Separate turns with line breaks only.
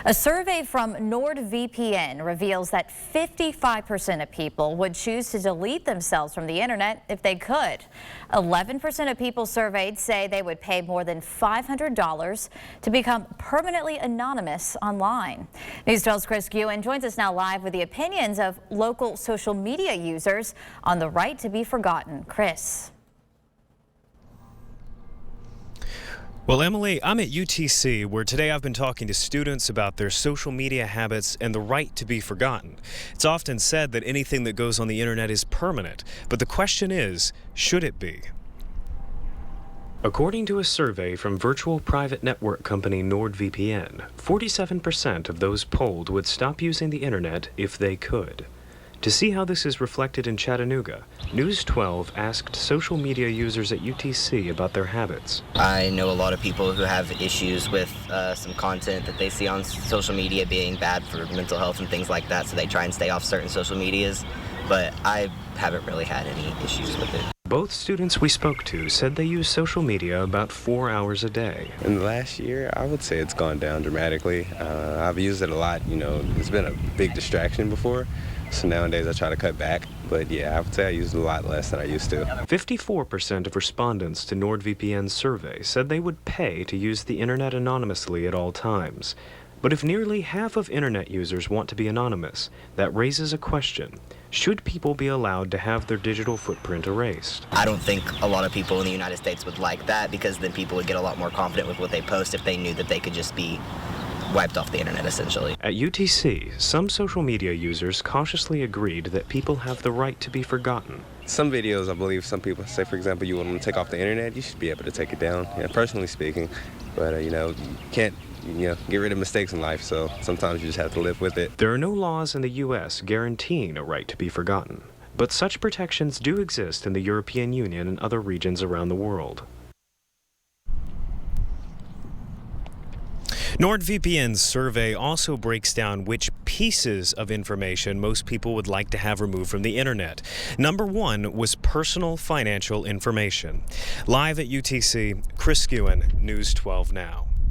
A survey from NordVPN reveals that 55% of people would choose to delete themselves from the internet if they could. 11% of people surveyed say they would pay more than $500 to become permanently anonymous online. News 12's Chris Ewan joins us now live with the opinions of local social media users on the right to be forgotten. Chris.
Well, Emily, I'm at UTC, where today I've been talking to students about their social media habits and the right to be forgotten. It's often said that anything that goes on the internet is permanent, but the question is, should it be? According to a survey from virtual private network company NordVPN, 47% of those polled would stop using the internet if they could. To see how this is reflected in Chattanooga, News 12 asked social media users at UTC about their habits.
I know a lot of people who have issues with some content that they see on social media being bad for mental health and things like that, so they try and stay off certain social medias, but I haven't really had any issues with it.
Both students we spoke to said they use social media about 4 hours a day.
In the last year, I would say it's gone down dramatically. I've used it a lot, it's been a big distraction before. So nowadays I try to cut back, but yeah, I would say I use it a lot less than I used to.
54% of respondents to NordVPN's survey said they would pay to use the internet anonymously at all times. But if nearly half of internet users want to be anonymous, that raises a question. Should people be allowed to have their digital footprint erased?
I don't think a lot of people in the United States would like that, because then people would get a lot more confident with what they post if they knew that they could just be wiped off the internet, essentially.
At UTC, some social media users cautiously agreed that people have the right to be forgotten.
Some videos, I believe some people say, for example, you want them to take off the internet, you should be able to take it down, personally speaking. But, you can't, get rid of mistakes in life, so sometimes you just have to live with it.
There are no laws in the U.S. guaranteeing a right to be forgotten, but such protections do exist in the European Union and other regions around the world. NordVPN's survey also breaks down which pieces of information most people would like to have removed from the internet. Number one was personal financial information. Live at UTC, Chris Ewan, News 12 Now.